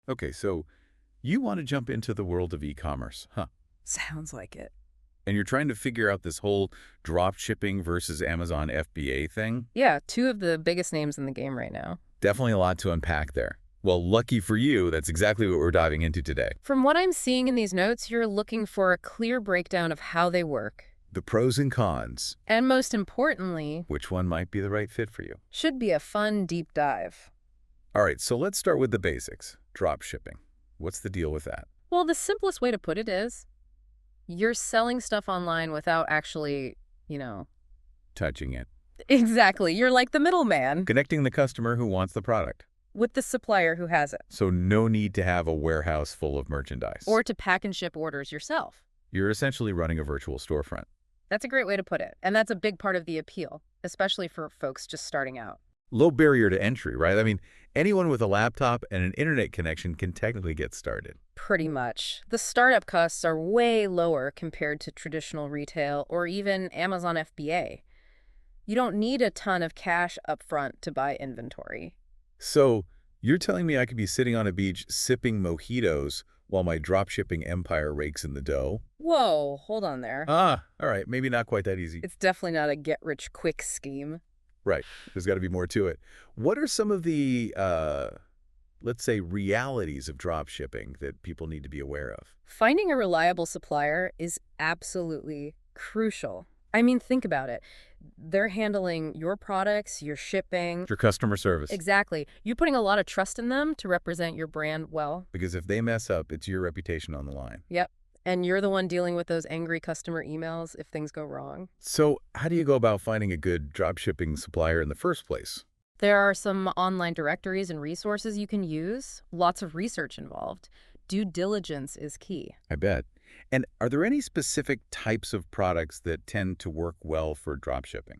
Okay, so you want to jump into the world of e-commerce, huh? Sounds like it. And you're trying to figure out this whole drop shipping versus Amazon FBA thing? Yeah, two of the biggest names in the game right now. Definitely a lot to unpack there. Well, lucky for you, that's exactly what we're diving into today. From what I'm seeing in these notes, you're looking for a clear breakdown of how they work. The pros and cons. And most importantly, Which one might be the right fit for you? should be a fun deep dive. All right, so let's start with the basics. Drop shipping. What's the deal with that? Well, the simplest way to put it is you're selling stuff online without actually, Touching it. exactly. You're like the middleman Connecting the customer who wants the product. with the supplier who has it, So no need to have a warehouse full of merchandise. or to pack and ship orders yourself. You're essentially running a virtual storefront. That's a great way to put it. And that's a big part of the appeal, especially for folks just starting out. Low barrier to entry, right? I mean, anyone with a laptop and an internet connection can technically get started. Pretty much. The startup costs are way lower compared to traditional retail or even Amazon FBA. You don't need a ton of cash upfront to buy inventory. So you're telling me I could be sitting on a beach sipping mojitos while my dropshipping empire rakes in the dough? Whoa, hold on there. Ah, all right, maybe not quite that easy. It's definitely not a get-rich-quick scheme. Right, there's got to be more to it. What are some of the, let's say, realities of dropshipping that people need to be aware of? Finding a reliable supplier is absolutely crucial. I mean, think about it. They're handling your products, your shipping. Your customer service. Exactly. You're putting a lot of trust in them to represent your brand well. Because if they mess up, it's your reputation on the line. Yep. And you're the one dealing with those angry customer emails if things go wrong. So how do you go about finding a good dropshipping supplier in the first place? There are some online directories and resources you can use. Lots of research involved. Due diligence is key. I bet. And are there any specific types of products that tend to work well for dropshipping?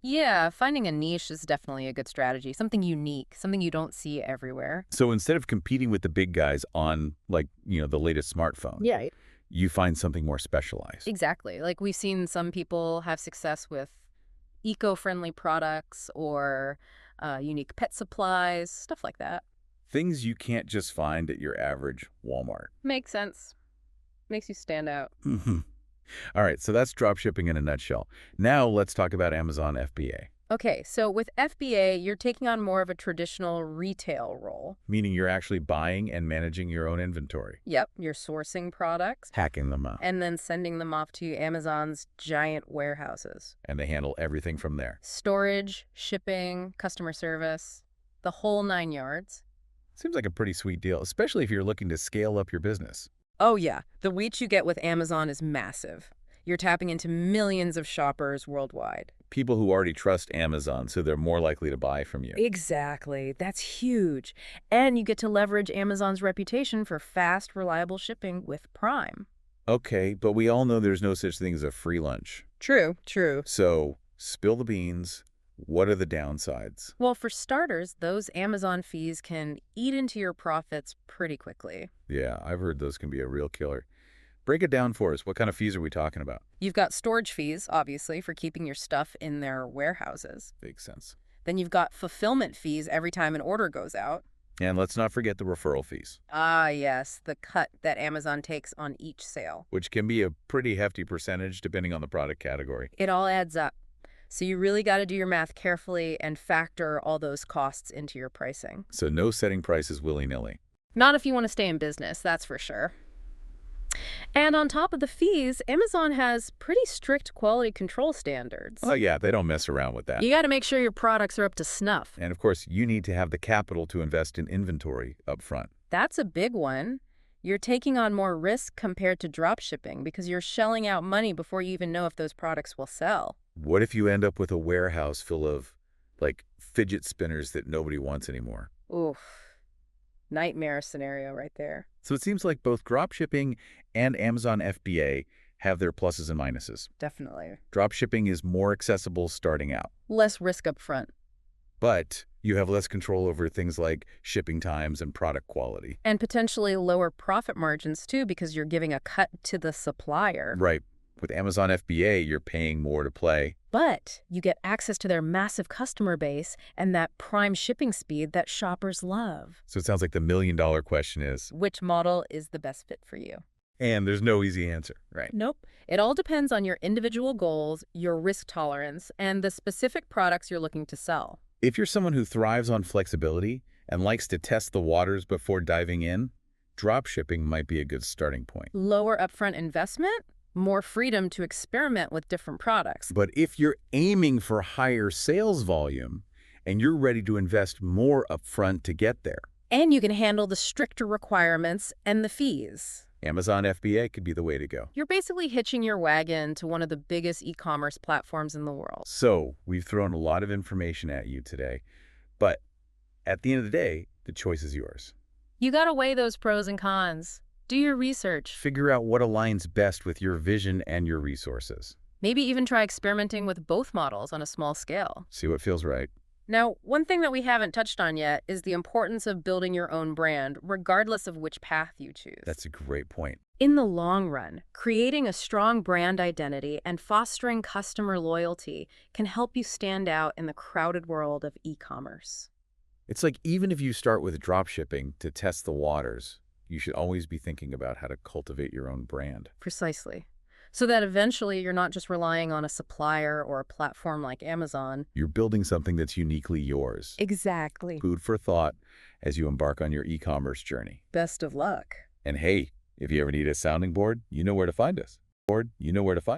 Yeah, finding a niche is definitely a good strategy. Something unique, something you don't see everywhere. So instead of competing with the big guys on, like, the latest smartphone, Yeah. you find something more specialized. Exactly. Like we've seen some people have success with eco-friendly products or unique pet supplies, stuff like that. Things you can't just find at your average Walmart. Makes sense. Makes you stand out. All right, so that's dropshipping in a nutshell. Now let's talk about Amazon FBA, Okay, so with FBA, you're taking on more of a traditional retail role. meaning you're actually buying and managing your own inventory, Yep, you're sourcing products hacking them up, and then sending them off to Amazon's giant warehouses. and they handle everything from there. Storage, shipping, customer service, the whole 9 yards. Seems like a pretty sweet deal, especially if you're looking to scale up your business. Oh yeah, the reach you get with Amazon is massive. You're tapping into millions of shoppers worldwide. People who already trust Amazon, so they're more likely to buy from you. Exactly. That's huge. And you get to leverage Amazon's reputation for fast, reliable shipping with Prime. Okay, but we all know there's no such thing as a free lunch. True, true. So, spill the beans. What are the downsides? Well, for starters, those Amazon fees can eat into your profits pretty quickly. Yeah, I've heard those can be a real killer. Break it down for us. What kind of fees are we talking about? You've got storage fees, obviously, for keeping your stuff in their warehouses. Makes sense. Then you've got fulfillment fees every time an order goes out. And let's not forget the referral fees, Ah, yes, the cut that Amazon takes on each sale. which can be a pretty hefty percentage depending on the product category. It all adds up. So you really got to do your math carefully and factor all those costs into your pricing. So no setting prices willy-nilly. Not if you want to stay in business, that's for sure. And on top of the fees, Amazon has pretty strict quality control standards. Oh yeah, they don't mess around with that. You got to make sure your products are up to snuff. And of course, you need to have the capital to invest in inventory up front. That's a big one. You're taking on more risk compared to drop shipping because you're shelling out money before you even know if those products will sell. What if you end up with a warehouse full of, like, fidget spinners that nobody wants anymore? Oof. Nightmare scenario right there. So it seems like both dropshipping and Amazon FBA have their pluses and minuses. Definitely. Dropshipping is more accessible starting out, Less risk up front. but you have less control over things like shipping times and product quality. And potentially lower profit margins too because you're giving a cut to the supplier. Right. With Amazon FBA, you're paying more to play, But you get access to their massive customer base and that prime shipping speed that shoppers love. So it sounds like the million-dollar question is, Which model is the best fit for you? and there's no easy answer, right? Nope. It all depends on your individual goals, your risk tolerance, and the specific products you're looking to sell. If you're someone who thrives on flexibility and likes to test the waters before diving in, dropshipping might be a good starting point. Lower upfront investment, more freedom to experiment with different products. But if you're aiming for higher sales volume and you're ready to invest more upfront to get there, And you can handle the stricter requirements and the fees. Amazon FBA could be the way to go. You're basically hitching your wagon to one of the biggest e-commerce platforms in the world. So we've thrown a lot of information at you today, but at the end of the day, the choice is yours. You gotta weigh those pros and cons. Do your research. Figure out what aligns best with your vision and your resources. Maybe even try experimenting with both models on a small scale. See what feels right. Now, one thing that we haven't touched on yet is the importance of building your own brand, regardless of which path you choose. That's a great point. In the long run, creating a strong brand identity and fostering customer loyalty can help you stand out in the crowded world of e-commerce. It's like even if you start with dropshipping to test the waters, you should always be thinking about how to cultivate your own brand. Precisely. So that eventually you're not just relying on a supplier or a platform like Amazon. You're building something that's uniquely yours. Exactly. Food for thought as you embark on your e-commerce journey. Best of luck. And hey, if you ever need a sounding board, you know where to find us.